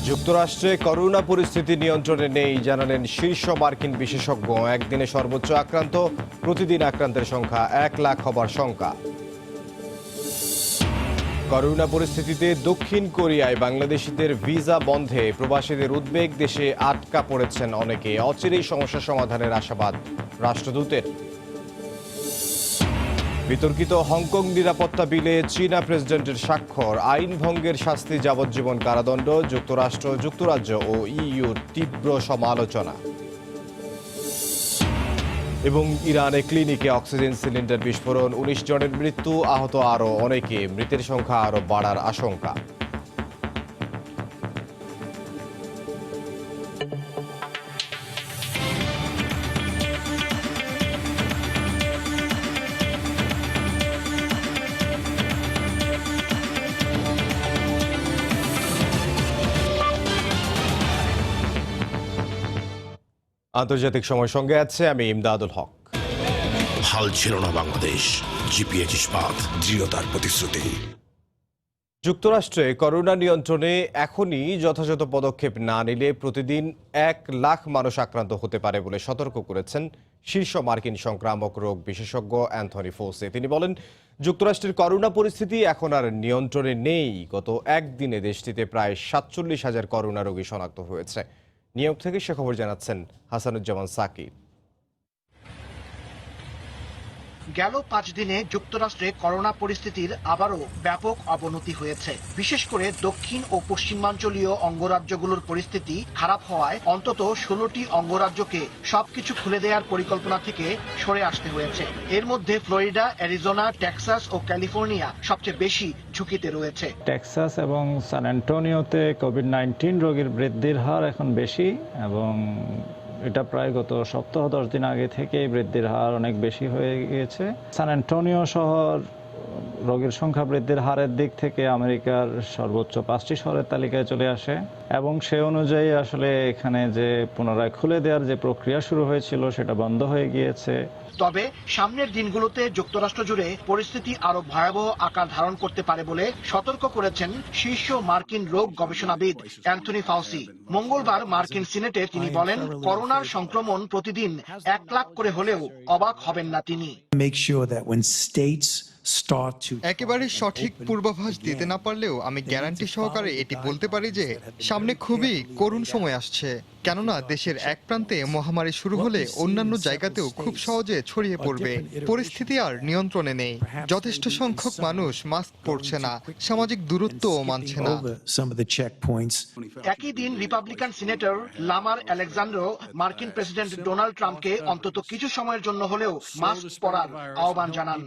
যুক্তরাষ্ট্রে করোনা পরিস্থিতি নিয়ন্ত্রণে নেই জানালেন শীর্ষ মার্কিন বিশেষজ্ঞ। একদিনে সর্বোচ্চ আক্রান্ত, প্রতিদিন আক্রান্তের সংখ্যা 1 লাখ হবার শঙ্কা। করোনা পরিস্থিতিতে দক্ষিণ কোরিয়ায় বাংলাদেশিদের ভিসা বন্ধে প্রবাসীদের উদ্বেগ, দেশে আটকা পড়েছেন অনেকে। অচিরেই সমস্যা সমাধানের আশাবাদ রাষ্ট্রদূতের। বিতর্কিত হংকং নিরাপত্তা বিলে চীনা প্রেসিডেন্টের স্বাক্ষর, আইন ভঙ্গের শাস্তি যাবজ্জীবন কারাদণ্ড। যুক্তরাষ্ট্র, যুক্তরাজ্য ও ইইউর তীব্র সমালোচনা। এবং ইরানে ক্লিনিকে অক্সিজেন সিলিন্ডার বিস্ফোরণ, 19 জনের মৃত্যু, আহত আরও অনেকে। মৃতের সংখ্যা আরও বাড়ার আশঙ্কা। আন্তর্জাতিক সময় সঙ্গে আছে আমি ইমদাদুল হক। হাল ছিল না বাংলাদেশ, জিপিএইচ ইস্পাত দৃঢ়তার প্রতিশ্রুতি। যুক্তরাষ্ট্রে করোনা নিয়ন্ত্রণে এখনই যথাযথ পদক্ষেপ না নিলে প্রতিদিন 1 লাখ মানুষ আক্রান্ত হতে পারে বলে সতর্ক করেছেন শীর্ষ মার্কিন সংক্রামক রোগ বিশেষজ্ঞ অ্যান্থনি ফৌসি। তিনি বলেন, যুক্তরাষ্ট্রের করোনা পরিস্থিতি এখন আর নিয়ন্ত্রণে নেই। গত একদিনে দেশটিতে প্রায় 47,000 করোনা রোগী শনাক্ত হয়েছে। নিউ ইয়র্ক থেকে সে খবর জানাচ্ছেন হাসানুজ্জামান সাকিব। গেল 5 দিনে যুক্তরাষ্ট্রে করোনা পরিস্থিতির আবারও ব্যাপক অবনতি হয়েছে। বিশেষ করে দক্ষিণ ও পশ্চিমাঞ্চলীয় অঙ্গরাজ্যগুলোর পরিস্থিতি খারাপ হওয়ায় অন্তত 16টি অঙ্গরাজ্যকে সবকিছু খুলে দেওয়ার পরিকল্পনা থেকে সরে আসতে হয়েছে। এর মধ্যে ফ্লোরিডা, অ্যারিজোনা, টেক্সাস ও ক্যালিফোর্নিয়া সবচেয়ে বেশি ঝুঁকিতে রয়েছে। টেক্সাস এবং সান অ্যান্টোনিওতে কোভিড-19 রোগীর বৃদ্ধির হার এখন বেশি, এবং এটা প্রায় গত সপ্তাহ 10 দিন আগে থেকে বৃদ্ধির হার অনেক বেশি হয়ে গিয়েছে। সান অ্যান্টোনিও শহর রোগীর সংখ্যা বৃদ্ধির হারের দিক থেকে আমেরিকার সর্বোচ্চ 5টি শহরের তালিকায় চলে আসে, এবং সে অনুযায়ী আসলে এখানে যে পুনরায় খুলে দেওয়ার যে প্রক্রিয়া শুরু হয়েছিল সেটা বন্ধ হয়ে গিয়েছে। তবে সামনের দিনগুলোতে যুক্তরাষ্ট্র জুড়ে পরিস্থিতি আরো ভয়াবহ আকার ধারণ করতে পারে বলে সতর্ক করেছেন শীর্ষ মার্কিন রোগ গবেষণাবিদ অ্যান্থনি ফাউসি। মঙ্গলবার মার্কিন সিনেটে তিনি বলেন, করোনার সংক্রমণ প্রতিদিন 1 লাখ করে হলেও অবাক হবেন না তিনি। একেবারে সঠিক পূর্বাভাস দিতে না পারলেও আমি গ্যারান্টি সহকারে এটি বলতে পারি যে সামনে খুবই করুণ সময় আসছে। কেননা দেশের এক প্রান্তে মহামারী শুরু হলে অন্যান্য জায়গাতেও খুব সহজে ছড়িয়ে পড়বে। পরিস্থিতি আর নিয়ন্ত্রণে নেই। যথেষ্ট সংখ্যক মানুষ মাস্ক পরছে না, সামাজিক দূরত্বও মানছে না। একই দিন রিপাবলিকান সিনেটর লামার আলেকজান্ড্রো মার্কিন প্রেসিডেন্ট ডোনাল্ড ট্রাম্পকে অন্তত কিছু সময়ের জন্য হলেও মাস্ক পরার আহ্বান জানান।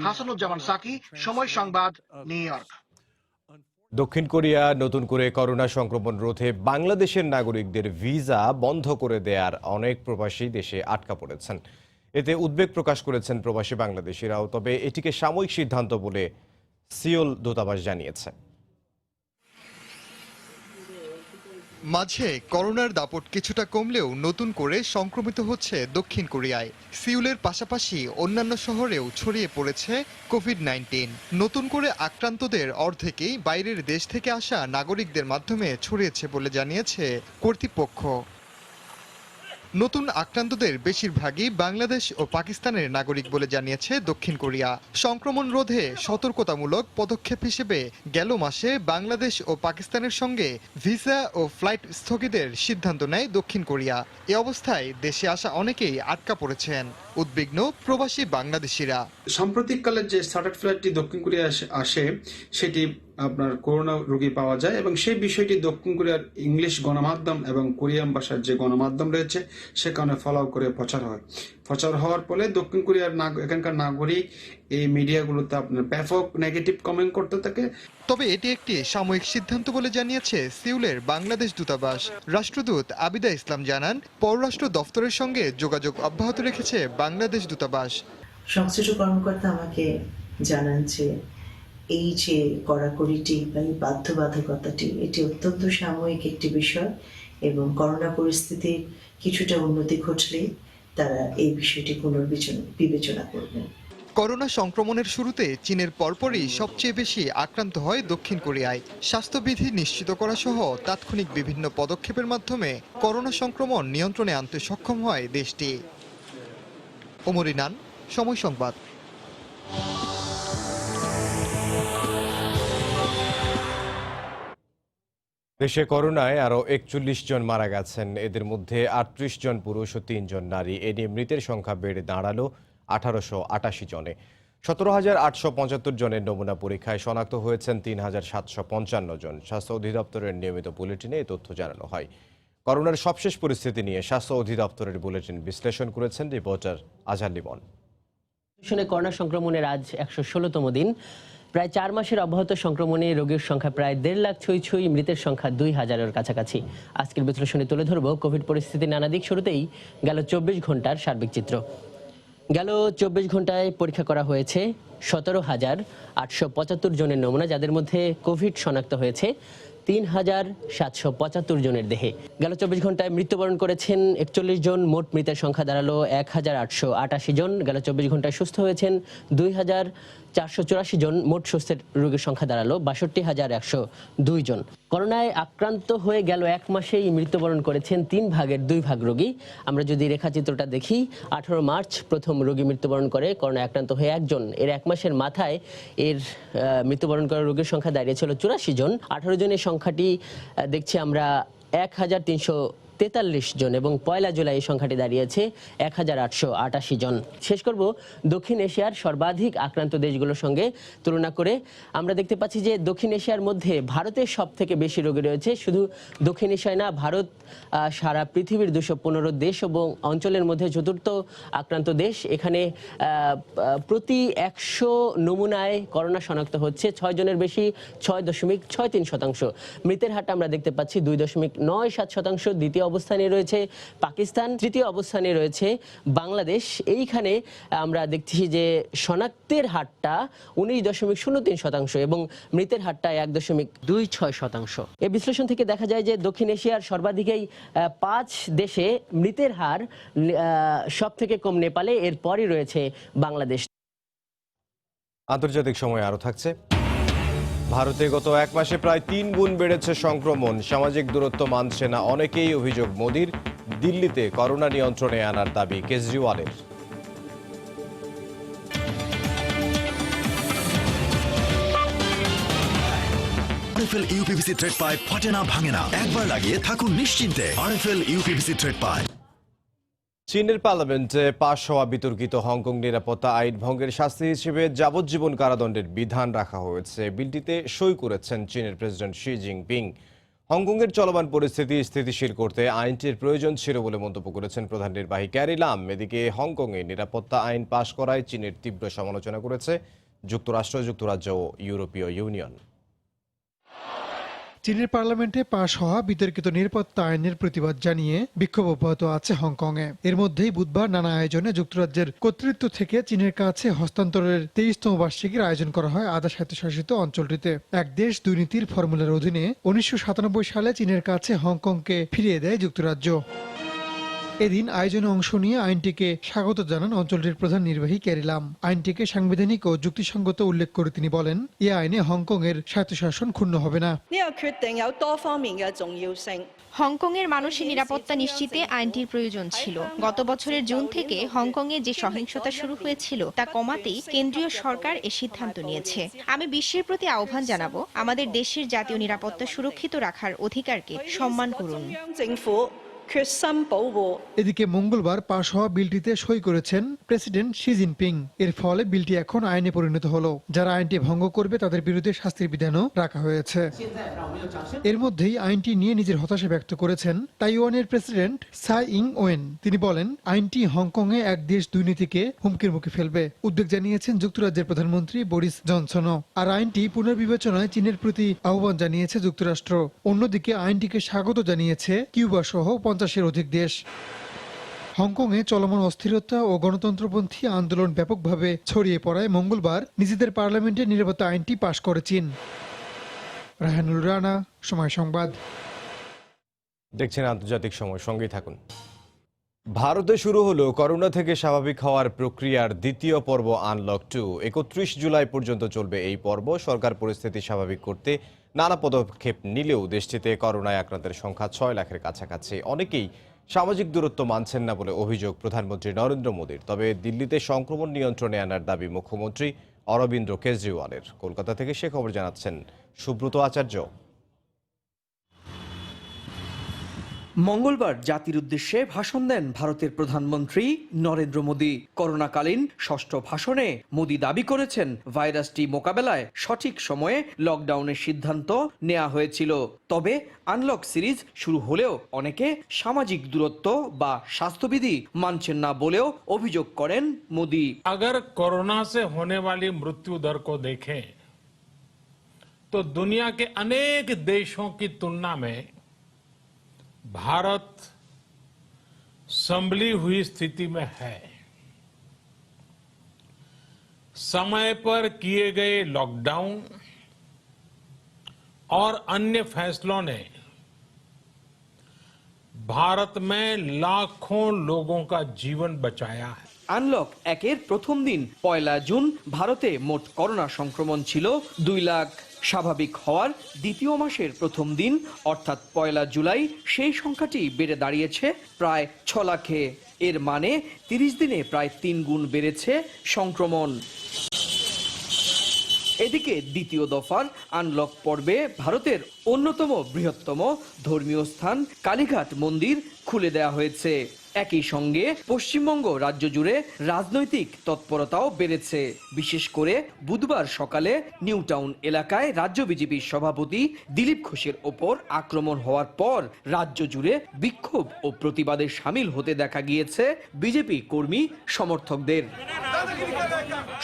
হাসানুজ্জামান সাকি, সময় সংবাদ, নিউ ইয়র্ক। দক্ষিণ কোরিয়া নতুন করে করোনা সংক্রমণ রোধে বাংলাদেশের নাগরিকদের ভিসা বন্ধ করে দেয়ার অনেক প্রবাসী দেশে আটকা পড়েছেন। এতে উদ্বেগ প্রকাশ করেছেন প্রবাসী বাংলাদেশিরাও। তবে এটিকে সাময়িক সিদ্ধান্ত বলে সিওল দূতাবাস জানিয়েছে। মাঝে করোনার দাপট কিছুটা কমলেও নতুন করে সংক্রমিত হচ্ছে দক্ষিণ কোরিয়ায়। সিউলের পাশাপাশি অন্যান্য শহরেও ছড়িয়ে পড়েছে কোভিড-19। নতুন করে আক্রান্তদের অর্ধেকই বাইরের দেশ থেকে আসা নাগরিকদের মাধ্যমে ছড়িয়েছে বলে জানিয়েছে কর্তৃপক্ষ। নতুন আক্রান্তদের বেশিরভাগই বাংলাদেশ ও পাকিস্তানের নাগরিক বলে জানিয়েছে দক্ষিণ কোরিয়া। সংক্রমণ রোধে সতর্কতামূলক পদক্ষেপ হিসেবে গেল মাসে বাংলাদেশ ও পাকিস্তানের সঙ্গে ভিসা ও ফ্লাইট স্থগিতের সিদ্ধান্ত নেয় দক্ষিণ কোরিয়া। এ অবস্থায় দেশে আসা অনেকেই আটকা পড়েছেন। উদ্বিগ্ন প্রবাসী বাংলাদেশিরা। সাম্প্রতিককালে যে স্টার্টার ফ্লাইটটি দক্ষিণ কোরিয়া আসে সেটি আপনার করোনা রোগী পাওয়া যায়, এবং সেই বিষয়টি দক্ষিণ কোরিয়ার ইংলিশ গণমাধ্যম এবং কোরিয়ান ভাষার যে গণমাধ্যম রয়েছে সেখানে ফলো করে প্রচার হওয়ার ফলে দক্ষিণ কোরিয়ার এখানকার নাগরিক এই মিডিয়াগুলোতে আপনার ব্যাপক নেগেটিভ কমেন্ট করতে থাকে। তবে এটি একটি সাময়িক সিদ্ধান্ত বলে জানিয়েছে সিউলের বাংলাদেশ দূতাবাস। রাষ্ট্রদূত আবিদা ইসলাম জানান, পররাষ্ট্র দফতরের সঙ্গে যোগাযোগ অব্যাহত রেখেছে বাংলাদেশ দূতাবাস। সংশ্লিষ্ট কর্মকর্তা আমাকে জানান যে এই যে কড়াকড়িটি বা এই বাধ্যবাধকতাটি এটি অত্যন্ত সাময়িক একটি বিষয়, এবং করোনা পরিস্থিতির কিছুটা উন্নতি ঘটলে তারা এই বিষয়টি পুনর্বিবেচনা করবেন। করোনা সংক্রমণের শুরুতে চীনের পরপরই সবচেয়ে বেশি আক্রান্ত হয় দক্ষিণ কোরিয়ায়। স্বাস্থ্যবিধি নিশ্চিত করা সহ তাৎক্ষণিক বিভিন্ন পদক্ষেপের মাধ্যমে করোনা সংক্রমণ নিয়ন্ত্রণে আনতে সক্ষম হয় দেশটি। ওমর ইনান, সময় সংবাদ। দেশে করোনায় আরও ৪১ জন মারা গেছেন। এদের মধ্যে ৩৮ জন পুরুষ ও ৩ জন নারী। এ নিয়ে মৃতের সংখ্যা বেড়ে দাঁড়ালো ১৮৮৮ জনে। ১৭,৮৭৫ জনের নমুনা পরীক্ষায় শনাক্ত হয়েছেন ৩,৭৫৫ জন। স্বাস্থ্য অধিদপ্তরের নিয়মিত বুলেটিনে এই তথ্য জানানো হয়। করোনার সবশেষ পরিস্থিতি নিয়ে স্বাস্থ্য অধিদপ্তরের বুলেটিন বিশ্লেষণ করেছেন রিপোর্টার আজহার লিমন। করোনা সংক্রমণের আজ ১১৬তম দিন। প্রায় ৪ মাসের অব্যাহত সংক্রমণে রোগীর সংখ্যা প্রায় ১.৫ লাখ ছুঁই, মৃতের সংখ্যা ২,০০০-এর কাছাকাছি। আজকের বিশ্লেষণে তুলে ধরব কোভিড পরিস্থিতির নানা দিক। শুরুতেই গেল ২৪ ঘন্টার সার্বিক চিত্র। গেল ২৪ ঘন্টায় পরীক্ষা করা হয়েছে ১৭,৮৭৫ জনের নমুনা, যাদের মধ্যে কোভিড শনাক্ত হয়েছে ৩,৭৭৫ জনের দেহে। গেল ২৪ ঘন্টায় মৃত্যুবরণ করেছেন ৪১ জন। মোট মৃতের সংখ্যা দাঁড়ালো ১,৮৮৮ জন। গেল ২৪ ঘন্টায় সুস্থ হয়েছেন ২,৪৮৪ জন। মোট সুস্থের রোগীর সংখ্যা দাঁড়ালো ৬২,১০২ জন। করোনায় আক্রান্ত হয়ে গেল ১ মাসেই মৃত্যুবরণ করেছেন ৩ ভাগের ২ ভাগ রোগী। আমরা যদি রেখাচিত্রটা দেখি, ১৮ মার্চ প্রথম রোগী মৃত্যুবরণ করে করোনায় আক্রান্ত হয়ে ১ জন। এর ১ মাসের মাথায় এর মৃত্যুবরণ করা রোগীর সংখ্যা দাঁড়িয়েছিল ৮৪ জন। ১৮ জনের সংখ্যাটি দেখছি আমরা ১,৩৪৩ জন এবং ১ জুলাই এই সংখ্যাটি দাঁড়িয়েছে ১,৮৮৮ জন। শেষ করব দক্ষিণ এশিয়ার সর্বাধিক আক্রান্ত দেশগুলোর সঙ্গে তুলনা করে। আমরা দেখতে পাচ্ছি যে দক্ষিণ এশিয়ার মধ্যে ভারতের সব থেকে বেশি রোগী রয়েছে। শুধু দক্ষিণ এশিয়ায় না, ভারত সারা পৃথিবীর ২১৫ দেশ এবং অঞ্চলের মধ্যে চতুর্থ আক্রান্ত দেশ। এখানে প্রতি ১০০ নমুনায় করোনা শনাক্ত হচ্ছে ৬ জনের বেশি, ৬.৬৩%। মৃতের হারটা আমরা দেখতে পাচ্ছি ২.৯৭%। দ্বিতীয় অবস্থানে রয়েছে পাকিস্তান, তৃতীয় অবস্থানে রয়েছে বাংলাদেশ। এইখানে আমরা দেখছি যে শনাক্তের হারটা ১৯.০৩% এবং মৃতের হারটা ১.২৬%। এই বিশ্লেষণ থেকে দেখা যায় যে দক্ষিণ এশিয়ার সর্বাধিক ৫ দেশে মৃতের হার সব থেকে কম নেপালে, এরপরই রয়েছে বাংলাদেশ। আন্তর্জাতিক সময় আরও থাকছে। ভারতে গত ১ মাসে প্রায় ৩ গুণ বেড়েছে সংক্রমণ। সামাজিক দূরত্ব মানছে না অনেকেই, অভিযোগ মোদির। দিল্লিতে করোনা নিয়ন্ত্রণে আনার দাবি কেজরিওয়ালের। আরএফএল ইউপিভিসি থ্রেড পাইপ ফাটে না, ভাঙে না। একবার লাগিয়ে থাকুন নিশ্চিন্তে। RFL uPVC thread pipe. চীনের পার্লামেন্টে পাশ হওয়া বিতর্কিত হংকং নিরাপত্তা আইন ভঙ্গের শাস্তি হিসেবে যাবজ্জীবন কারাদণ্ডের বিধান রাখা হয়েছে। বিলটিতে সই করেছেন চীনের প্রেসিডেন্ট শি জিনপিং। হংকংয়ের চলমান পরিস্থিতি স্থিতিশীল করতে আইনটির প্রয়োজন ছিল বলে মন্তব্য করেছেন প্রধান নির্বাহী ক্যারি লাম। এদিকে হংকংয়ে নিরাপত্তা আইন পাশ করায় চীনের তীব্র সমালোচনা করেছে যুক্তরাষ্ট্র, যুক্তরাজ্য ও ইউরোপীয় ইউনিয়ন। চীনের পার্লামেন্টে পাশ হওয়া বিতর্কিত নিরাপত্তা আইনের প্রতিবাদ জানিয়ে বিক্ষোভ অব্যাহত আছে হংকংয়ে। এর মধ্যেই বুধবার নানা আয়োজনে যুক্তরাজ্যের কর্তৃত্ব থেকে চীনের কাছে হস্তান্তরের ২৩তম বার্ষিকীর আয়োজন করা হয় আধা স্বায়ত্তশাসিত অঞ্চলটিতে। এক দেশ দুই নীতির ফর্মুলার অধীনে ১৯৯৭ সালে চীনের কাছে হংকংকে ফিরিয়ে দেয় যুক্তরাজ্য। এদিন আয়োজনে অংশ নিয়ে আইনটিকে স্বাগত জানান অঞ্চলটির প্রধান নির্বাহী ক্যারি লাম। আইনটিকে সাংবিধানিক ও যুক্তিসঙ্গত উল্লেখ করে তিনি বলেন, এই আইনে হংকংয়ের স্বায়ত্তশাসন ক্ষুণ্ণ হবে না। হংকংয়ের মানুষের নিরাপত্তা নিশ্চিতে আইনটির প্রয়োজন ছিল। গত বছরের জুন থেকে হংকংয়ে যে সহিংসতা শুরু হয়েছিল তা কমাতেই কেন্দ্রীয় সরকার এ সিদ্ধান্ত নিয়েছে। আমি বিশ্বের প্রতি আহ্বান জানাবো, আমাদের দেশের জাতীয় নিরাপত্তা সুরক্ষিত রাখার অধিকারকে সম্মান করুন। এদিকে মঙ্গলবার পাশ হওয়া বিলটিতে সই করেছেন প্রেসিডেন্ট শি জিনপিং। এর ফলে বিলটি এখন আইনে পরিণত হলো। যারা আইনটি ভঙ্গ করবে তাদের বিরুদ্ধে শাস্তির বিধানও রাখা হয়েছে। এর মধ্যেই আইনটি নিয়ে নিজের হতাশা ব্যক্ত করেছেন তাইওয়ানের প্রেসিডেন্ট সাই ইং ওয়েন। তিনি বলেন, আইনটি হংকংয়ে এক দেশ দুই নীতিকে হুমকির মুখে ফেলবে। উদ্বেগ জানিয়েছেন যুক্তরাজ্যের প্রধানমন্ত্রী বরিস জনসনও। আর আইনটি পুনর্বিবেচনায় চীনের প্রতি আহ্বান জানিয়েছে যুক্তরাষ্ট্র। অন্যদিকে আইনটিকে স্বাগত জানিয়েছে কিউবা সহ ৫০-এর অধিক দেশ। হংকংয়ে চলমান অস্থিরতা ও গণতন্ত্রপন্থী আন্দোলন ব্যাপকভাবে ছড়িয়ে পড়ায় মঙ্গলবার নিজেদের পার্লামেন্টে নিরাপত্তা আইনটি পাশ করে চীন। রাহানুল রানা, সময় সংবাদ। দেখছেন আন্তর্জাতিক সময়, সঙ্গেই থাকুন। ভারতে শুরু হলো করোনা থেকে স্বাভাবিক হওয়ার প্রক্রিয়ার দ্বিতীয় পর্ব আনলক 2। 31 জুলাই পর্যন্ত চলবে এই পর্ব। সরকার পরিস্থিতি স্বাভাবিক করতে নানা পদক্ষেপ নিলেও দেশটিতে করোনায় আক্রান্তের সংখ্যা 6 লাখের কাছাকাছি। অনেকেই সামাজিক দূরত্ব মানছেন না বলে অভিযোগ প্রধানমন্ত্রী নরেন্দ্র মোদীর। তবে দিল্লিতে সংক্রমণ নিয়ন্ত্রণে আনার দাবি মুখ্যমন্ত্রী অরবিন্দ কেজরিওয়ালের। কলকাতা থেকে সে খবর জানাচ্ছেন সুব্রত আচার্য। মঙ্গলবার জাতির উদ্দেশ্যে ভাষণ দেন ভারতের প্রধানমন্ত্রী নরেন্দ্র মোদী। করোনাকালীন ষষ্ঠ ভাষণে মোদী দাবি করেছেন ভাইরাসটি মোকাবেলায় সঠিক সময়ে লকডাউনের সিদ্ধান্ত নেওয়া হয়েছিল। তবে আনলক সিরিজ শুরু হলেও অনেকে সামাজিক দূরত্ব বা স্বাস্থ্যবিধি মানছেন না বলেও অভিযোগ করেন মোদী। अगर कोरोना से होने वाली मृत्यु दर को देखें तो दुनिया के अनेक देशों की तुलना में भारत संभली हुई स्थिति में है। समय पर किए गए लॉकडाउन और अन्य फैसलों ने भारत में लाखों लोगों का जीवन बचाया है। আনলক একের প্রথম দিন 1 জুন ভারতে মোট করোনা সংক্রমণ ছিল 2 লাখ। স্বাভাবিক হওয়ার দ্বিতীয় মাসের প্রথম দিন অর্থাৎ 1 জুলাই সেই সংখ্যাটি বেড়ে দাঁড়িয়েছে প্রায় 6 লাখে। এর মানে 30 দিনে প্রায় 3 গুণ বেড়েছে সংক্রমণ। এদিকে দ্বিতীয় দফার আনলক পর্বে ভারতের অন্যতম বৃহত্তম ধর্মীয় স্থান কালীঘাট মন্দির খুলে দেওয়া হয়েছে। একই সঙ্গে পশ্চিমবঙ্গ রাজ্য জুড়ে রাজনৈতিক তৎপরতাও বেড়েছে। বিশেষ করে বুধবার সকালে নিউ টাউন এলাকায় রাজ্য বিজেপির সভাপতি দিলীপ ঘোষের ওপর আক্রমণ হওয়ার পর রাজ্য জুড়ে বিক্ষোভ ও প্রতিবাদে সামিল হতে দেখা গিয়েছে বিজেপি কর্মী সমর্থকদের।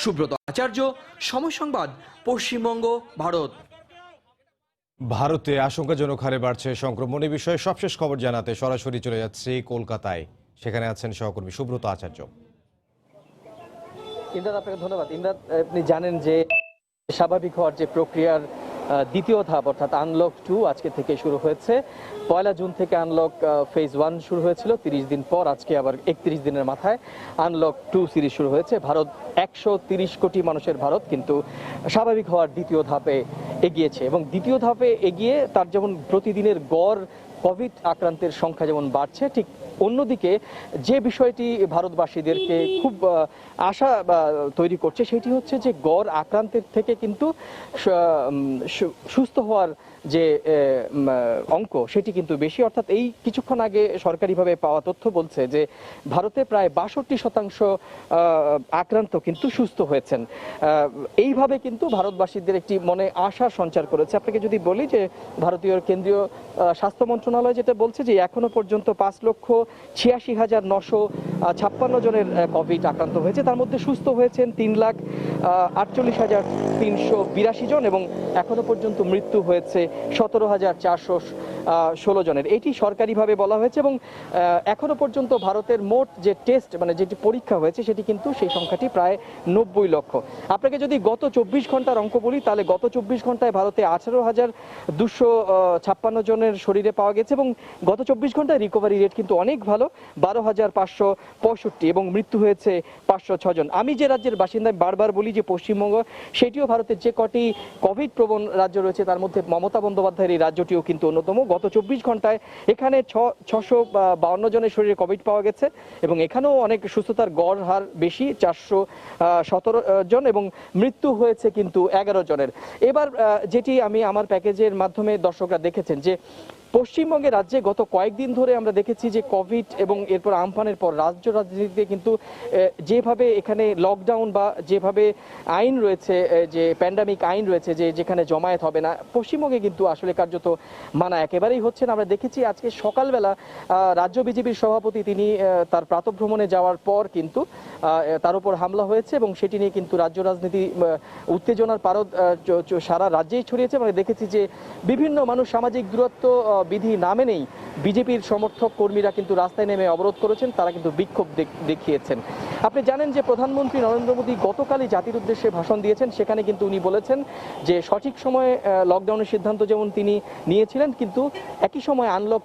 সুব্রত আচার্য, সময় সংবাদ, পশ্চিমবঙ্গ, ভারত। ভারতে আশঙ্কাজনক হারে বাড়ছে সংক্রমণ। এই বিষয়ে সবশেষ খবর জানাতে সরাসরি চলে যাচ্ছে কলকাতায়। সেখানে আছেন সহকর্মী সুব্রত আচার্য। ইমরান, আপনাকে ধন্যবাদ। ইমরান, আপনি জানেন যে স্বাভাবিক হওয়ার যে প্রক্রিয়ার দ্বিতীয় ধাপ অর্থাৎ আনলক 2 আজকে থেকে শুরু হয়েছে। 1 জুন থেকে আনলক ফেজ 1 শুরু হয়েছিল 30 দিন পর। আজকে আবার 31 দিনের মাথায় আনলক 2 সিরিজ শুরু হয়েছে। ভারত 130 কোটি মানুষের ভারত কিন্তু স্বাভাবিক হওয়ার দ্বিতীয় ধাপে এগিয়েছে এবং দ্বিতীয় ধাপে এগিয়ে তার যেমন প্রতিদিনের গড় কোভিড আক্রান্তের সংখ্যা যেমন বাড়ছে, ঠিক অন্যদিকে যে বিষয়টি ভারতবাসীদেরকে খুব আশা তৈরি করছে সেটি হচ্ছে যে গড় আক্রান্তের থেকে কিন্তু সুস্থ হওয়ার যে অঙ্ক সেটি কিন্তু বেশি। অর্থাৎ এই কিছুক্ষণ আগে সরকারিভাবে পাওয়া তথ্য বলছে যে ভারতে প্রায় 62% আক্রান্ত কিন্তু সুস্থ হয়েছেন। এইভাবে কিন্তু ভারতবাসীদের একটি মনে আশা সঞ্চার করেছে। আপনাকে যদি বলি যে ভারতীয় কেন্দ্রীয় স্বাস্থ্য মন্ত্রণালয় যেটা বলছে যে এখনো পর্যন্ত 5,86,956 জনের কোভিড আক্রান্ত হয়েছে। তার মধ্যে সুস্থ হয়েছেন 3,48,382 জন এবং এখনো পর্যন্ত মৃত্যু হয়েছে 17,416 জনের। এটি সরকারিভাবে বলা হয়েছে এবং এখনো পর্যন্ত ভারতের মোট যে টেস্ট মানে যেটি পরীক্ষা হয়েছে সেটি কিন্তু সেই সংখ্যাটি প্রায় 90 লক্ষ। আপনাকে যদি গত 24 ঘন্টার অঙ্ক বলি তাহলে গত 24 ঘন্টায় ভারতে 18,256 জনের শরীরে পাওয়া গেছে এবং গত 24 ঘন্টায় রিকভারি রেট কিন্তু অনেক ভালো, 12,565 এবং মৃত্যু হয়েছে 506 জন। আমি যে রাজ্যের বাসিন্দা বারবার বলি যে পশ্চিমবঙ্গ, সেটিও ভারতের যে কটি কোভিড প্রবণ রাজ্য রয়েছে তার মধ্যে মমতা বন্দ্যোপাধ্যায়ের এই রাজ্যটিও কিন্তু অন্যতম। গত 24 ঘন্টায় এখানে 652 জনের শরীরে কোভিড পাওয়া গেছে এবং এখানেও অনেক সুস্থতার গড় হার বেশি, 417 জন এবং মৃত্যু হয়েছে কিন্তু 11 জনের। এবার যেটি আমি আমার প্যাকেজের মাধ্যমে দর্শকরা দেখেছেন যে পশ্চিমবঙ্গের রাজ্যে গত কয়েকদিন ধরে আমরা দেখেছি যে কোভিড এবং এরপর আমফানের পর রাজ্য রাজনীতিতে কিন্তু যেভাবে এখানে লকডাউন বা যেভাবে আইন রয়েছে, যে প্যান্ডামিক আইন রয়েছে যে যেখানে জমায়েত হবে না, পশ্চিমবঙ্গে কিন্তু আসলে কার্যত মানা একেবারেই হচ্ছে না। আমরা দেখেছি আজকে সকালবেলা রাজ্য বিজেপির সভাপতি তিনি তার প্রাতঃভ্রমণে যাওয়ার পর কিন্তু তার উপর হামলা হয়েছে এবং সেটি নিয়ে কিন্তু রাজ্য রাজনীতি উত্তেজনার পারদ সারা রাজ্যেই ছড়িয়েছে। আমরা দেখেছি যে বিভিন্ন মানুষ সামাজিক দূরত্ব বিধি না মেনেই বিজেপির সমর্থক কর্মীরা কিন্তু রাস্তায় নেমে অবরোধ করেছেন, তারা কিন্তু বিক্ষোভ দেখিয়েছেন। আপনি জানেন যে প্রধানমন্ত্রী নরেন্দ্র মোদী গতকালই জাতির উদ্দেশ্যে ভাষণ দিয়েছেন, সেখানে কিন্তু উনি বলেছেন যে সঠিক সময়ে লকডাউনের সিদ্ধান্ত যেমন তিনি নিয়েছিলেন, কিন্তু একই সময় আনলক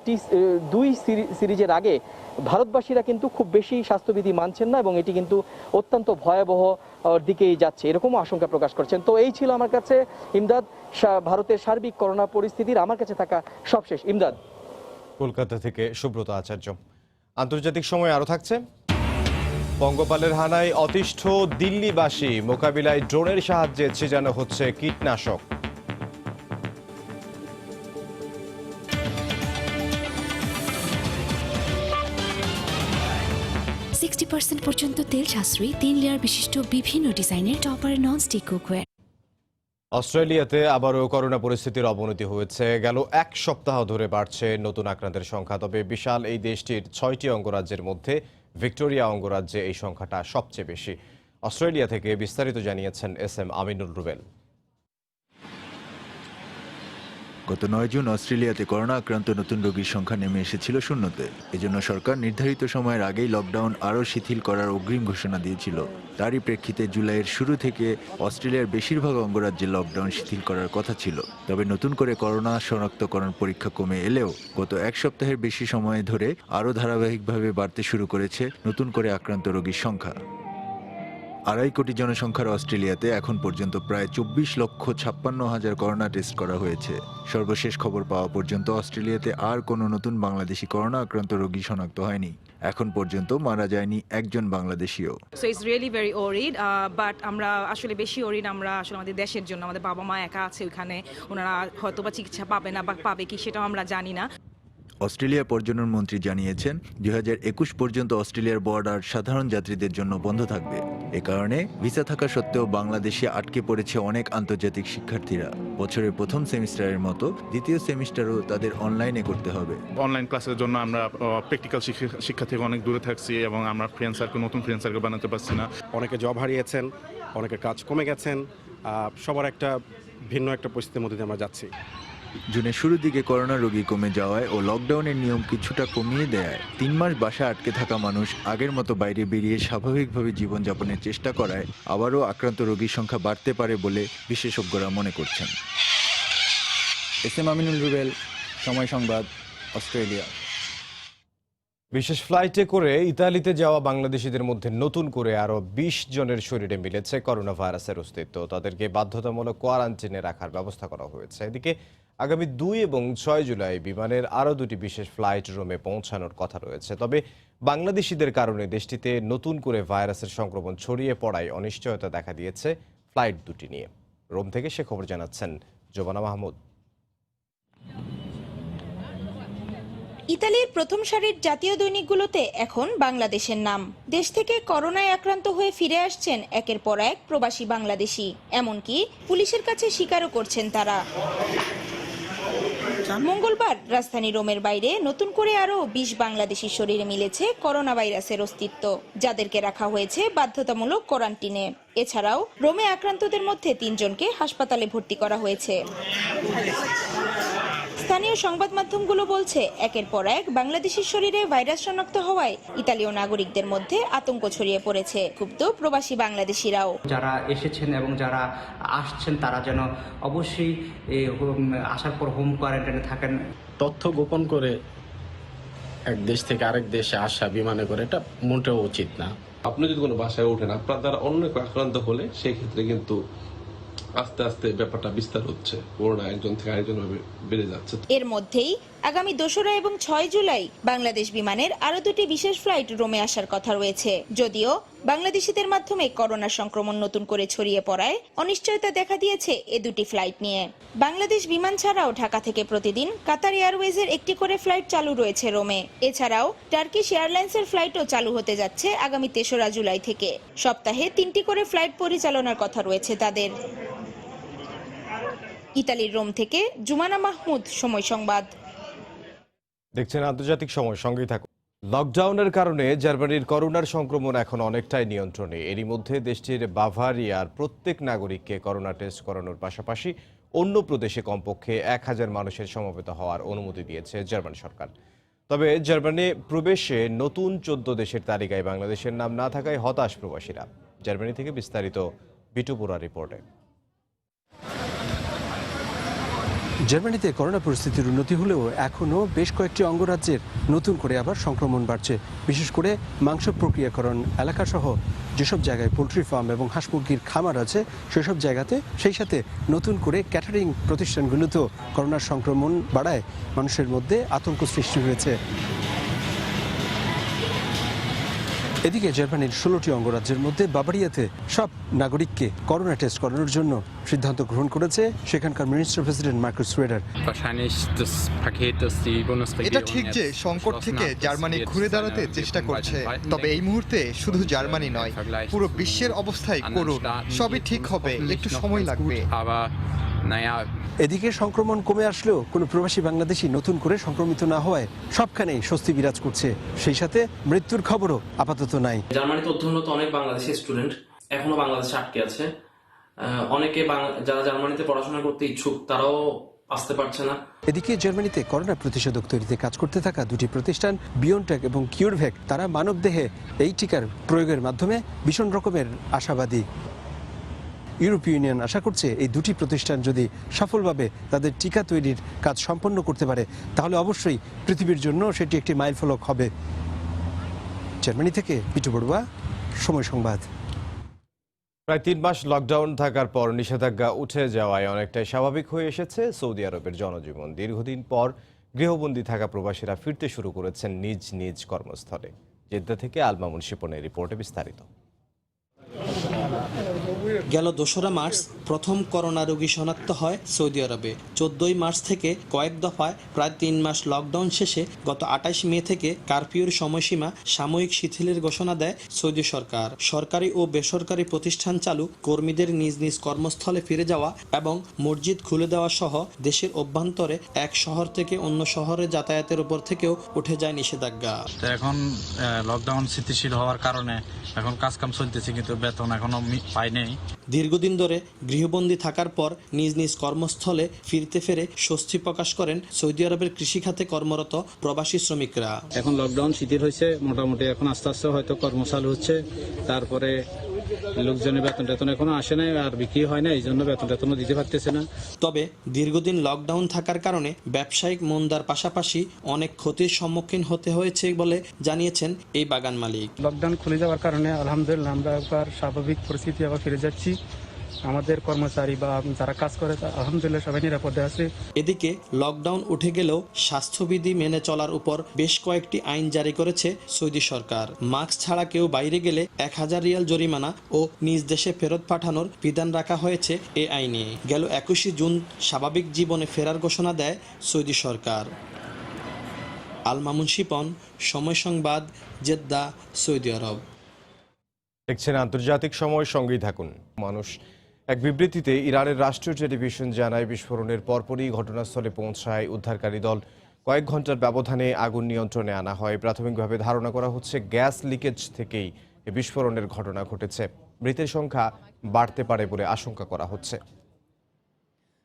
2 সিরিজের আগে ভারতবাসীরা কিন্তু খুব বেশি স্বাস্থ্যবিধি মানছেন না এবং এটি কিন্তু অত্যন্ত ভয়াবহ দিকেই যাচ্ছে, এরকমও আশঙ্কা প্রকাশ করছেন। তো এই ছিল আমার কাছে ইমদাদ ভারতের সার্বিক করোনা পরিস্থিতির আমার কাছে থাকা সবশেষ। ইমদাদ, কলকাতা থেকে সুব্রত আচার্য। আন্তর্জাতিক সময় আরও থাকছে। পঙ্গপালের হানায় অতিষ্ঠ দিল্লিবাসী, মোকাবিলায় ড্রোনের সাহায্যে ছিটানো হচ্ছে কীটনাশক। 60% পর্যন্ত তেল সাশ্রয়ী 3 লেয়ার বিশিষ্ট বিভিন্ন ডিজাইনের টপার ননস্টিক কুকওয়্যার। অস্ট্রেলিয়াতে আবারও করোনা পরিস্থিতির অবনতি হয়েছে। গেল এক সপ্তাহ ধরে বাড়ছে নতুন আক্রান্তের সংখ্যা। তবে বিশাল এই দেশটির 6টি অঙ্গরাজ্যের মধ্যে ভিক্টোরিয়া অঙ্গরাজ্যে এই সংখ্যাটা সবচেয়ে বেশি। অস্ট্রেলিয়া থেকে বিস্তারিত জানিয়েছেন SM আমিনুল রুবেল। গত 9 জুন অস্ট্রেলিয়াতে করোনা আক্রান্ত নতুন রোগীর সংখ্যা নেমে এসেছিল শূন্যতে। এজন্য সরকার নির্ধারিত সময়ের আগেই লকডাউন আরও শিথিল করার অগ্রিম ঘোষণা দিয়েছিল। তারই প্রেক্ষিতে জুলাইয়ের শুরু থেকে অস্ট্রেলিয়ার বেশিরভাগ অঙ্গরাজ্যে লকডাউন শিথিল করার কথা ছিল। তবে নতুন করে করোনা শনাক্তকরণ পরীক্ষা কমে এলেও গত এক সপ্তাহের বেশি সময় ধরে আরও ধারাবাহিকভাবে বাড়তে শুরু করেছে নতুন করে আক্রান্ত রোগীর সংখ্যা। 2.5 কোটি জনসংখ্যার অস্ট্রেলিয়াতে এখন পর্যন্ত প্রায় 24,56,000 করোনা টেস্ট করা হয়েছে। সর্বশেষ খবর পাওয়া পর্যন্ত অস্ট্রেলিয়াতে আর কোনো নতুন বাংলাদেশি করোনা আক্রান্ত রোগী শনাক্ত হয়নি। এখন পর্যন্ত মারা যায়নি একজন বাংলাদেশিও। So it's really very worried, but আমরা আসলে বেশি ওরিড আমরা আসলে আমাদের দেশের জন্য। আমাদের বাবা মা একা আছে ওখানে, ওনারা হয়তো বা চিকিৎসা পাবে না বা পাবে কি সেটাও আমরা জানি না। অস্ট্রেলিয়া পর্যটন মন্ত্রী জানিয়েছেন 2021 পর্যন্ত অস্ট্রেলিয়ার বর্ডার সাধারণ যাত্রীদের জন্য বন্ধ থাকবে। এ কারণে ভিসা থাকা সত্ত্বেও বাংলাদেশে আটকে পড়েছে অনেক আন্তর্জাতিক শিক্ষার্থীরা। বছরের প্রথম সেমিস্টারের মতো দ্বিতীয় সেমিস্টারও তাদের অনলাইনে করতে হবে। অনলাইন ক্লাসের জন্য আমরা প্র্যাকটিক্যাল শিক্ষা থেকে অনেক দূরে থাকছি এবং আমরা নতুন ফ্রেন্ড সার্কেল বানাতে পারছি না। অনেকে জব হারিয়েছেন, অনেকের কাজ কমে গেছেন, সবার একটা ভিন্ন একটা পরিস্থিতির মধ্যে দিয়ে আমরা যাচ্ছি। জুনের শুরুর দিকে করোনা রোগী কমে যাওয়ায় ও লকডাউনের নিয়ম কিছুটা কমিয়ে দেয় 3 মাস বাসায় আটকে থাকা মানুষ আগের মতো বাইরে বেরিয়ে স্বাভাবিকভাবে জীবনযাপনের চেষ্টা করায় আবারও আক্রান্ত রোগীর সংখ্যা বাড়তে পারে বলে বিশেষজ্ঞরা মনে করছেন। SM আমিনুল রুবেল, সময় সংবাদ, অস্ট্রেলিয়া। বিশেষ ফ্লাইটে করে ইতালিতে যাওয়া বাংলাদেশিদের মধ্যে নতুন করে আরও 20 জনের শরীরে মিলেছে করোনা ভাইরাসের অস্তিত্ব। তাদেরকে বাধ্যতামূলক কোয়ারেন্টাইনে রাখার ব্যবস্থা করা হয়েছে। এদিকে আগামী 2 এবং 6 জুলাই বিমানের আরও 2টি বিশেষ ফ্লাইট রোমে পৌঁছানোর কথা রয়েছে। তবে বাংলাদেশিদের কারণে দেশটিতে নতুন করে ভাইরাসের সংক্রমণ ছড়িয়ে পড়ায় অনিশ্চয়তা দেখা দিয়েছে ফ্লাইট দুটি নিয়ে। রোম থেকে সে খবর জানাচ্ছেন জোবানা মাহমুদ। ইতালির প্রথম সারির জাতীয় দৈনিকগুলোতে এখন বাংলাদেশের নাম। দেশ থেকে করোনায় আক্রান্ত হয়ে ফিরে আসছেন একের পর এক প্রবাসী বাংলাদেশি। এমনকি পুলিশের কাছে স্বীকারও করছেন তারা। মঙ্গলবার রাজধানী রোমের বাইরে নতুন করে আরও 20 বাংলাদেশির শরীরে মিলেছে করোনা ভাইরাসের অস্তিত্ব, যাদেরকে রাখা হয়েছে বাধ্যতামূলক কোয়ারেন্টিনে। এছাড়াও রোমে আক্রান্তদের মধ্যে 3 জনকে হাসপাতালে ভর্তি করা হয়েছে। স্থানীয় সংবাদ মাধ্যমগুলো বলছে একের পর এক বাংলাদেশের শরীরে ভাইরাস শনাক্ত হওয়ায় ইতালীয় নাগরিকদের মধ্যে আতঙ্ক ছড়িয়ে পড়েছে। ক্ষুব্ধ প্রবাসী বাংলাদেশিরাও। যারা এসেছেন এবং যারা আসছেন তারা যেন অবশ্যই আসার পর হোম কোয়ারেন্টাইনে থাকেন। তথ্য গোপন করে এক দেশ থেকে আরেক দেশে আসা বিমানে করে এটা মোটেও উচিত না। আপনি যদি কোনো বাসায় ওঠেন, আপনার দ্বারা অন্য কেউ আক্রান্ত হলে সেই ক্ষেত্রে কিন্তু আস্তে আস্তে ব্যাপারটা বিস্তার হচ্ছে, করোনা একজন থেকে আরেকজন ভাবে বেড়ে যাচ্ছে। এর মধ্যেই আগামী 2রা এবং 6 জুলাই বাংলাদেশ বিমানের আরো 2টি বিশেষ ফ্লাইট রোমে আসার কথা রয়েছে। যদিও বাংলাদেশিদের মাধ্যমে করোনা সংক্রমণ নতুন করে ছড়িয়ে পড়ায় অনিশ্চয়তা দেখা দিয়েছে এ 2টি ফ্লাইট নিয়ে। বাংলাদেশ বিমান ছাড়াও ঢাকা থেকে প্রতিদিন কাতার এয়ারওয়েজের একটি করে ফ্লাইট চালু রয়েছে রোমে। এছাড়াও টার্কিশ এয়ারলাইন্সের ফ্লাইটও চালু হতে যাচ্ছে আগামী 3রা জুলাই থেকে। সপ্তাহে 3টি করে ফ্লাইট পরিচালনার কথা রয়েছে তাদের। ইতালির রোম থেকে জুমানা মাহমুদ, সময় সংবাদ। দেখছেন আন্তর্জাতিক সময়, সঙ্গেই থাকুন। লকডাউনের কারণে জার্মানির করোনার সংক্রমণ এখন অনেকটাই নিয়ন্ত্রণে। এরই মধ্যে দেশটির বাভারিয়ার প্রত্যেক নাগরিককে করোনা টেস্ট করানোর পাশাপাশি অন্য প্রদেশে কমপক্ষে 1000 মানুষের সমবেত হওয়ার অনুমতি দিয়েছে জার্মান সরকার। তবে জার্মানি প্রবেশে নতুন 14 দেশের তালিকায় বাংলাদেশের নাম না থাকায় হতাশ প্রবাসীরা। জার্মানি থেকে বিস্তারিত বিটু বোরা রিপোর্টে। জার্মানিতে করোনা পরিস্থিতির উন্নতি হলেও এখনও বেশ কয়েকটি অঙ্গরাজ্যের নতুন করে আবার সংক্রমণ বাড়ছে। বিশেষ করে মাংস প্রক্রিয়াকরণ এলাকাসহ যেসব জায়গায় পোলট্রি ফার্ম এবং হাঁস মুরগির খামার আছে সেসব জায়গাতে, সেই সাথে নতুন করে ক্যাটারিং প্রতিষ্ঠানগুলোতেও করোনার সংক্রমণ বাড়ায় মানুষের মধ্যে আতঙ্ক সৃষ্টি হয়েছে। এদিকে জার্মানির 16টি অঙ্গরাজ্যের মধ্যে বাভারিয়াতে সব নাগরিককে করোনা টেস্ট করানোর জন্য সিদ্ধান্ত গ্রহণ করেছে সেখানকার মিনিস্টার প্রেসিডেন্ট মার্কুস শ্রোয়েডার। এটা ঠিক যে সংকট থেকে জার্মানি ঘুরে দাঁড়াতে চেষ্টা করছে, তবে এই মুহূর্তে শুধু জার্মানি নয়, পুরো বিশ্বের অবস্থাই করুন। সবই ঠিক হবে, একটু সময় লাগবে। এদিকে সংক্রমণ কমে আসলেও কোনো প্রবাসী বাংলাদেশি নতুন করে সংক্রমিত না হওয়ায় সবখানেই স্বস্তি বিরাজ করছে। সেই সাথে মৃত্যুর খবরও আপাতত নাই। জার্মানিতে অধ্যয়নরত অনেক বাংলাদেশি স্টুডেন্ট এখনো বাংলাদেশে আটকে আছে। অনেকে যারা জার্মানিতে পড়াশোনা করতে ইচ্ছুক তারাও আসতে পারছে না। এদিকে জার্মানিতে করোনা প্রতিষেধক তৈরিতে কাজ করতে থাকা দুটি প্রতিষ্ঠান বিয়নটেক এবং কিউরভ্যাক, তারা মানবদেহে এই টিকার প্রয়োগের মাধ্যমে ভীষণ রকমের আশাবাদী। ইউরোপীয় ইউনিয়ন আশা করছে এই দুটি প্রতিষ্ঠান যদি সফলভাবে তাদের টিকা তৈরির কাজ সম্পন্ন করতে পারে তাহলে অবশ্যই পৃথিবীর জন্য সেটি একটি মাইলফলক হবে। জার্মানি থেকে বিটু বড়ুয়া, সময় সংবাদ। প্রায় 3 মাস লকডাউন থাকার পর নিষেধাজ্ঞা উঠে যাওয়ায় অনেকটাই স্বাভাবিক হয়ে এসেছে সৌদি আরবের জনজীবন। দীর্ঘদিন পর গৃহবন্দী থাকা প্রবাসীরা ফিরতে শুরু করেছেন নিজ নিজ কর্মস্থলে। জেদ্দা থেকে আল মামুন শিপনের রিপোর্টে বিস্তারিত। গেল 2রা মার্চ প্রথম করোনা রোগী শনাক্ত হয় সৌদি আরবে। 14ই মার্চ থেকে কয়েক দফায় প্রায় 3 মাস লকডাউন শেষে গত 28 মে থেকে কারফিউর সময়সীমা সাময়িক শিথিলের ঘোষণা দেয় সৌদি সরকার। সরকারি ও বেসরকারি প্রতিষ্ঠান চালু, কর্মীদের নিজ নিজ কর্মস্থলে ফিরে যাওয়া এবং মসজিদ খুলে দেওয়া সহ দেশের অভ্যন্তরে এক শহর থেকে অন্য শহরে যাতায়াতের উপর থেকেও উঠে যায় নিষেধাজ্ঞা। এখন লকডাউন স্থিতিশীল হওয়ার কারণে এখন কাজকাম চলতেছে, কিন্তু বেতন এখনো পাই নেই। দীর্ঘদিন ধরে গৃহবন্দী থাকার পর নিজ নিজ কর্মস্থলে ফিরতে ফেরে স্বস্তি প্রকাশ করেন সৌদি আরবের কৃষিখাতে কর্মরত প্রবাসী শ্রমিকরা। এখন লকডাউন শিথিল হয়েছে, মোটামুটি এখন আস্তে আস্তে হয়তো কর্ম চালু হচ্ছে। তারপরে লোকজনের বেতন টেতন এখনো আসে নাই, আর বিক্রি হয় না, এই জন্য বেতন টেতনও দিতে পারতেছে না। তবে দীর্ঘদিন লকডাউন থাকার কারণে ব্যবসায়িক মন্দার পাশাপাশি অনেক ক্ষতির সম্মুখীন হতে হয়েছে বলে জানিয়েছেন এই বাগান মালিক। লকডাউন খুলে যাওয়ার কারণে আলহামদুলিল্লাহ আমরা আবার স্বাভাবিক পরিস্থিতি আবার ফিরে যাচ্ছি। আমাদের কর্মচারী বা যারা কাজ করে আলহামদুলিল্লাহ সবাই নিরাপদে আছে। এদিকে লকডাউন উঠে গেলেও স্বাস্থ্যবিধি মেনে চলার উপর বেশ কয়েকটি আইন জারি করেছে সৌদি সরকার। মাস্ক ছাড়া কেউ বাইরে গেলে 1000 রিয়াল জরিমানা ও নিজ দেশে ফেরত পাঠানোর বিধান রাখা হয়েছে এ আইনে। গেল 21 জুন স্বাভাবিক জীবনে ফেরার ঘোষণা দেয় সৌদি সরকার। আল মামুন শিপন, সময় সংবাদ, জেদ্দা, সৌদি আরব। দেখছেন আন্তর্জাতিক সময়, সঙ্গেই থাকুন। মানুষ এক বিবৃতিতে ইরানের রাষ্ট্রীয় টেলিভিশন জানায়, বিস্ফোরণের পরপরই ঘটনাস্থলে পৌঁছায় উদ্ধারকারী দল। কয়েক ঘন্টার ব্যবধানে আগুন নিয়ন্ত্রণে আনা হয়। প্রাথমিকভাবে ধারণা করা হচ্ছে গ্যাস লিকেজ থেকেই বিস্ফোরণের ঘটনা ঘটেছে। মৃতের সংখ্যা বাড়তে পারে বলে আশঙ্কা করা হচ্ছে।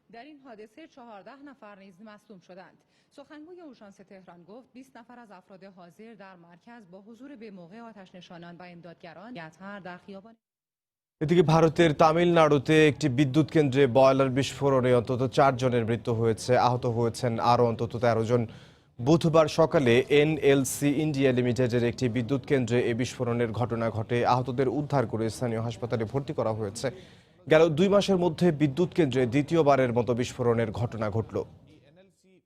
در این حادثه 14 نفر نیز مصدوم شدند. سخنگوی اورژانس تهران گفت 20 نفر از افراد حاضر در مرکز با حضور به موقع آتش‌نشانان و امدادگران یتر در خیابان। এদিকে ভারতের তামিলনাড়ুতে একটি বিদ্যুৎ কেন্দ্রে বয়লার বিস্ফোরণে অন্তত 4 জনের মৃত্যু হয়েছে, আহত হয়েছেন আরও অন্তত 13 জন। বুধবার সকালে এনএলসি ইন্ডিয়া লিমিটেডের একটি বিদ্যুৎ কেন্দ্রে এই বিস্ফোরণের ঘটনা ঘটে। আহতদের উদ্ধার করে স্থানীয় হাসপাতালে ভর্তি করা হয়েছে। গেল 2 মাসের মধ্যে বিদ্যুৎ কেন্দ্রে দ্বিতীয়বারের মতো বিস্ফোরণের ঘটনা ঘটল।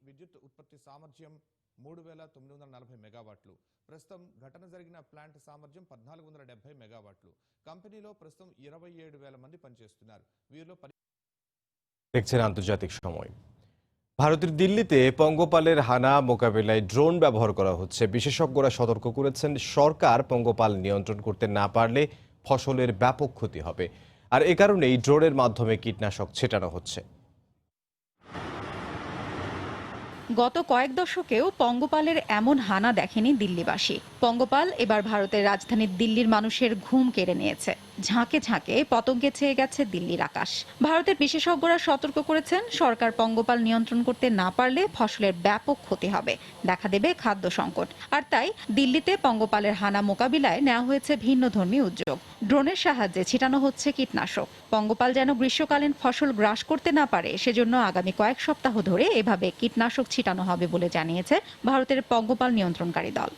విద్యుత్ ఉత్పత్తి సామర్థ్యం 3940 మెగావాట్లు. ప్రస్తుతం ఘటన జరిగిన ప్లాంట్ సామర్థ్యం 1470 మెగావాట్లు. కంపెనీలో ప్రస్తుతం 27,000 మంది పనిచేస్తున్నారు. వీరిలో দেখছেন আন্তর্জাতিক সময়। ভারতের দিল্লিতে পঙ্গপালের হানা মোকাবিলায় ড্রোন ব্যবহার করা হচ্ছে। বিশেষজ্ঞরা সতর্ক করেছেন, সরকার পঙ্গপাল নিয়ন্ত্রণ করতে না পারলে ফসলের ব্যাপক ক্ষতি হবে। আর এ কারণেই ড্রোনের মাধ্যমে কীটনাশক ছেটানো হচ্ছে। গত কয়েক দশকেও পঙ্গপালের এমন হানা দেখেনি দিল্লিবাসী। পঙ্গপাল এবার ভারতের রাজধানী দিল্লির মানুষের ঘুম কেড়ে নিয়েছে। ঝাঁকে ঝাঁকে পতঙ্গে ছেয়ে গেছে দিল্লির আকাশ। ভারতের বিশেষজ্ঞরা সতর্ক করেছেন, সরকার পঙ্গপাল নিয়ন্ত্রণ করতে না পারলে ফসলের ব্যাপক ক্ষতি হবে, দেখা দেবে খাদ্য সংকট। আর তাই দিল্লিতে পঙ্গপালের হানা মোকাবিলায় নেওয়া হয়েছে ভিন্নধর্মী উদ্যোগ। ড্রোনের সাহায্যে ছিটানো হচ্ছে কীটনাশক। পঙ্গপাল যেন গ্রীষ্মকালীন ফসল গ্রাস করতে না পারে, সেজন্য আগামী কয়েক সপ্তাহ ধরে এভাবে কীটনাশক ছিটানো হবে বলে জানিয়েছে ভারতের পঙ্গপাল নিয়ন্ত্রণকারী দল।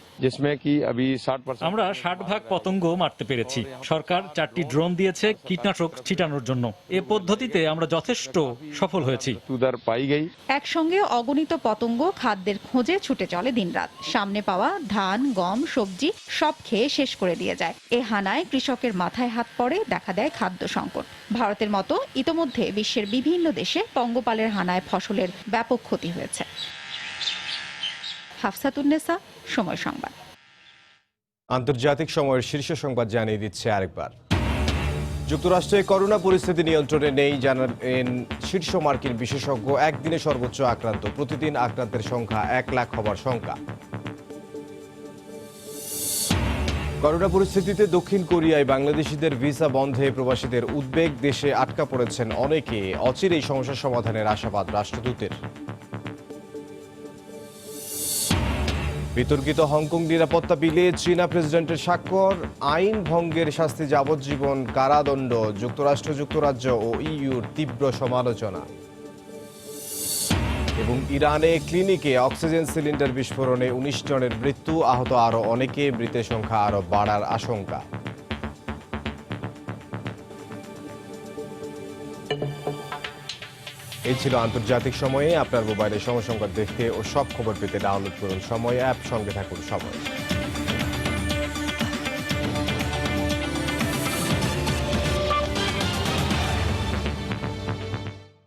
আমরা 60% পতঙ্গ মারতে পেরেছি। সরকার 4টি ড্রোন দিয়েছে কীটনাশক ছিটানোর জন্য। এ পদ্ধতিতে আমরা যথেষ্ট সফল হয়েছি। একসঙ্গে অগণিত পতঙ্গ খাদ্যের খোঁজে ছুটে চলে দিনরাত। সামনে পাওয়া ধান, গম, সবজি সব খেয়ে শেষ করে দিয়ে যায়। এ হানায় কৃষকের মাথায় হাত পড়ে, দেখা দেয় খাদ্য সংকট। ভারতের মতো ইতোমধ্যে বিশ্বের বিভিন্ন দেশে পঙ্গপালের হানায় ফসলের ব্যাপক ক্ষতি হয়েছে। হাফসাতুন্নেসা, সময় সংবাদ। আন্তর্জাতিক সময়ের শীর্ষ সংবাদ জানিয়ে দিচ্ছে আরেকবার। যুক্তরাষ্ট্রে করোনা পরিস্থিতি নিয়ন্ত্রণে নেই, জানালেন শীর্ষ মার্কিন বিশেষজ্ঞ। একদিনে সর্বোচ্চ আক্রান্ত, প্রতিদিন আক্রান্তের সংখ্যা 1 লাখ হবার শঙ্কা। করোনা পরিস্থিতিতে দক্ষিণ কোরিয়ায় বাংলাদেশিদের ভিসা বন্ধে প্রবাসীদের উদ্বেগ। দেশে আটকা পড়েছেন অনেকে, অচিরেই সমস্যা সমাধানের আশাবাদ রাষ্ট্রদূতের। বিতর্কিত হংকং নিরাপত্তা বিলে চীনা প্রেসিডেন্টের স্বাক্ষর, আইন ভঙ্গের শাস্তি যাবজ্জীবন কারাদণ্ড। যুক্তরাষ্ট্র, যুক্তরাজ্য ও ইইউর তীব্র সমালোচনা। এবং ইরানে ক্লিনিকে অক্সিজেন সিলিন্ডার বিস্ফোরণে 19 জনের মৃত্যু, আহত আরও অনেকে, মৃতের সংখ্যা আরও বাড়ার আশঙ্কা। এই ছিল আন্তর্জাতিক সময়ে। আপনার মোবাইলে সময় সংবাদ দেখতে ও সব খবর পেতে ডাউনলোড করুন সময় অ্যাপ, সঙ্গে থাকুন সময়।